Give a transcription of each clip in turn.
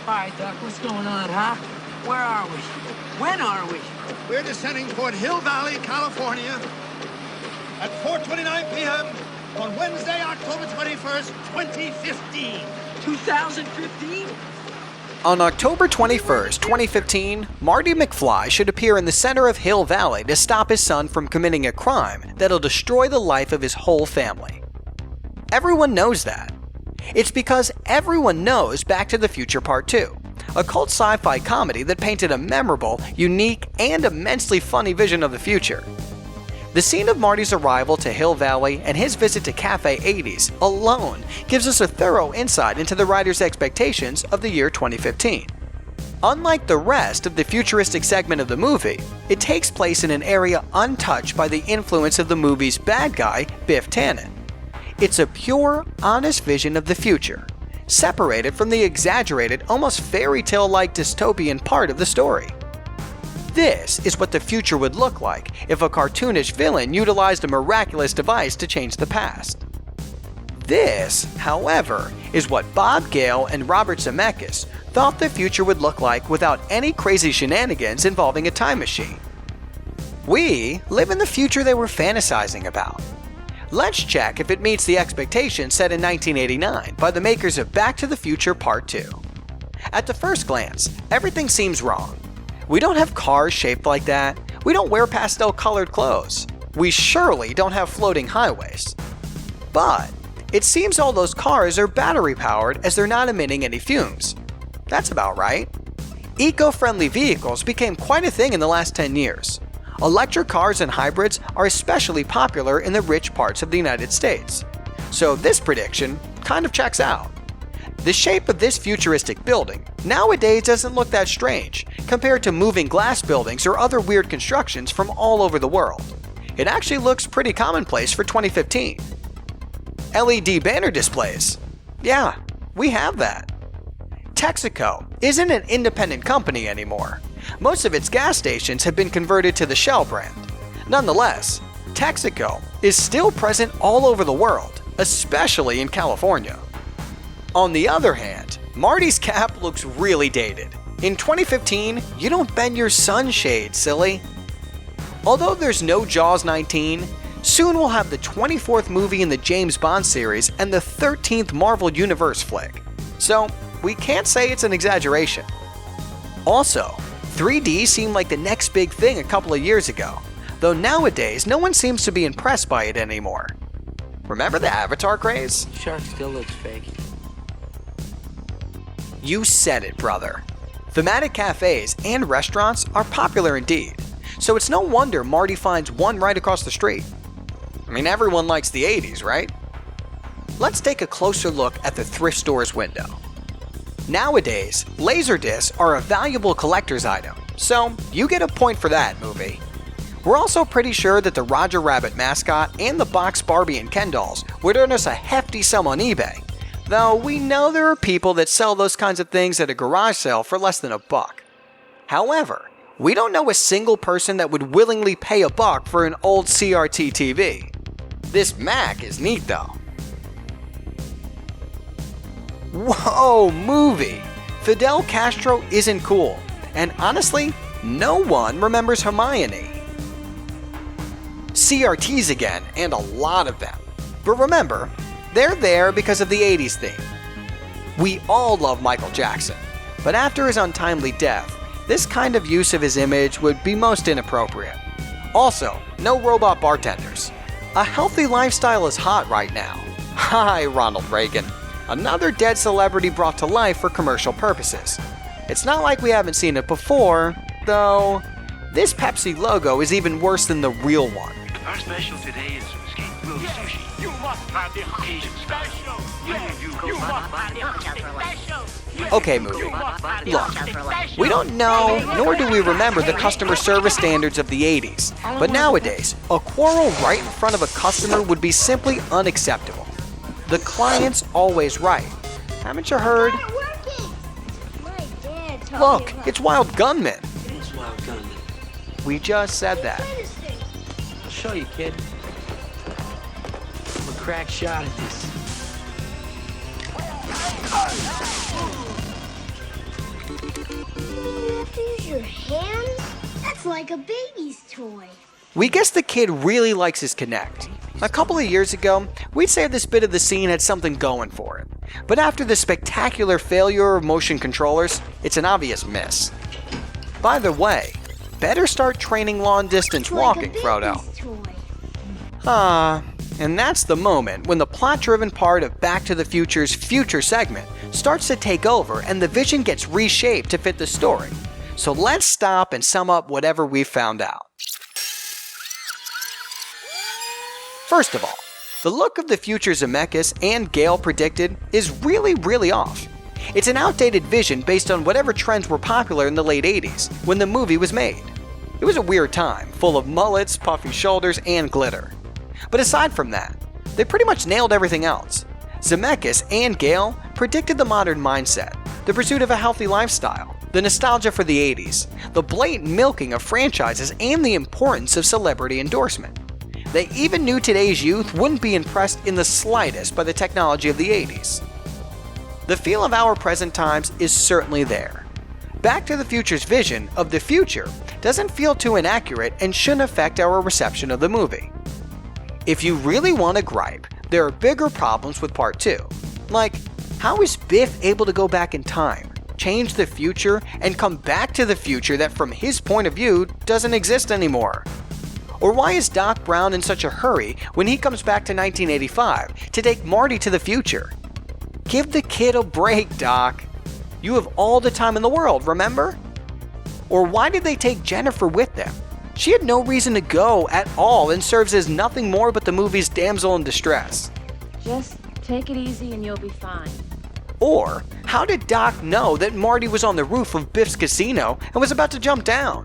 All right, Doc, what's going on, huh? Where are we? When are we? We're descending toward Hill Valley, California at 4:29 p.m. on Wednesday, October 21st, 2015. 2015? On October 21st, 2015, Marty McFly should appear in the center of Hill Valley to stop his son from committing a crime that'll destroy the life of his whole family. Everyone knows that. It's because everyone knows Back to the Future Part 2, a cult sci-fi comedy that painted a memorable, unique, and immensely funny vision of the future. The scene of Marty's arrival to Hill Valley and his visit to Cafe 80s alone gives us a thorough insight into the writer's expectations of the year 2015. Unlike the rest of the futuristic segment of the movie, it takes place in an area untouched by the influence of the movie's bad guy, Biff Tannen. It's a pure, honest vision of the future, separated from the exaggerated, almost fairy tale-like dystopian part of the story. This is what the future would look like if a cartoonish villain utilized a miraculous device to change the past. This, however, is what Bob Gale and Robert Zemeckis thought the future would look like without any crazy shenanigans involving a time machine. We live in the future they were fantasizing about. Let's check if it meets the expectations set in 1989 by the makers of Back to the Future Part 2. At the first glance, everything seems wrong. We don't have cars shaped like that. We don't wear pastel-colored clothes. We surely don't have floating highways. But it seems all those cars are battery-powered as they're not emitting any fumes. That's about right. Eco-friendly vehicles became quite a thing in the last 10 years. Electric cars and hybrids are especially popular in the rich parts of the United States. So this prediction kind of checks out. The shape of this futuristic building nowadays doesn't look that strange compared to moving glass buildings or other weird constructions from all over the world. It actually looks pretty commonplace for 2015. LED banner displays. Yeah, we have that. Texaco isn't an independent company anymore. Most of its gas stations have been converted to the Shell brand. Nonetheless, Texaco is still present all over the world, especially in California. On the other hand, Marty's cap looks really dated. In 2015, you don't bend your sunshade, silly. Although there's no Jaws 19, soon we'll have the 24th movie in the James Bond series and the 13th Marvel Universe flick. So, we can't say it's an exaggeration. Also, 3D seemed like the next big thing a couple of years ago, though nowadays no one seems to be impressed by it anymore. Remember the Avatar craze? Shark still looks fake. You said it, brother. Thematic cafes and restaurants are popular indeed, so it's no wonder Marty finds one right across the street. I mean, everyone likes the 80s, right? Let's take a closer look at the thrift store's window. Nowadays, Laserdiscs are a valuable collector's item, so you get a point for that, movie. We're also pretty sure that the Roger Rabbit mascot and the box Barbie and Ken dolls would earn us a hefty sum on eBay, though we know there are people that sell those kinds of things at a garage sale for less than $1. However, we don't know a single person that would willingly pay $1 for an old CRT TV. This Mac is neat though. Whoa, movie! Fidel Castro isn't cool, and honestly, no one remembers Hermione. CRTs again, and a lot of them. But remember, they're there because of the 80s theme. We all love Michael Jackson, but after his untimely death, this kind of use of his image would be most inappropriate. Also, no robot bartenders. A healthy lifestyle is hot right now. Hi, Ronald Reagan. Another dead celebrity brought to life for commercial purposes. It's not like we haven't seen it before, though this Pepsi logo is even worse than the real one. Our special today is skate grilled sushi. You must have the Asian special. You must have the special. Okay, movie. Look, we don't know, nor do we remember the customer service standards of the 80s, but nowadays, a quarrel right in front of a customer would be simply unacceptable. The client's always right. Haven't you heard? Look, it's Wild Gunman. It's Wild Gunman. We just said that. I'll show you, kid. I'm a crack shot at this. You have to use your hands? That's like a baby's toy. We guess the kid really likes his Kinect. A couple of years ago, we'd say this bit of the scene had something going for it. But after the spectacular failure of motion controllers, it's an obvious miss. By the way, better start training long-distance walking, Frodo. And that's the moment when the plot-driven part of Back to the Future's future segment starts to take over and the vision gets reshaped to fit the story. So let's stop and sum up whatever we've found out. First of all, the look of the future Zemeckis and Gale predicted is really off. It's an outdated vision based on whatever trends were popular in the late 80s when the movie was made. It was a weird time, full of mullets, puffy shoulders, and glitter. But aside from that, they pretty much nailed everything else. Zemeckis and Gale predicted the modern mindset, the pursuit of a healthy lifestyle, the nostalgia for the 80s, the blatant milking of franchises, and the importance of celebrity endorsement. They even knew today's youth wouldn't be impressed in the slightest by the technology of the 80s. The feel of our present times is certainly there. Back to the Future's vision of the future doesn't feel too inaccurate and shouldn't affect our reception of the movie. If you really want to gripe, there are bigger problems with Part 2. Like, how is Biff able to go back in time, change the future, and come back to the future that from his point of view doesn't exist anymore? Or why is Doc Brown in such a hurry when he comes back to 1985 to take Marty to the future? Give the kid a break, Doc. You have all the time in the world, remember? Or why did they take Jennifer with them? She had no reason to go at all and serves as nothing more but the movie's damsel in distress. Just take it easy and you'll be fine. Or how did Doc know that Marty was on the roof of Biff's casino and was about to jump down?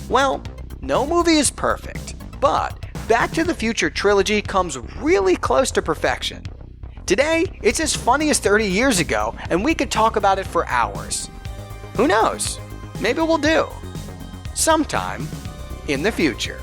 Well, no movie is perfect, but Back to the Future trilogy comes really close to perfection. Today, it's as funny as 30 years ago, and we could talk about it for hours. Who knows? Maybe we'll do. Sometime in the future.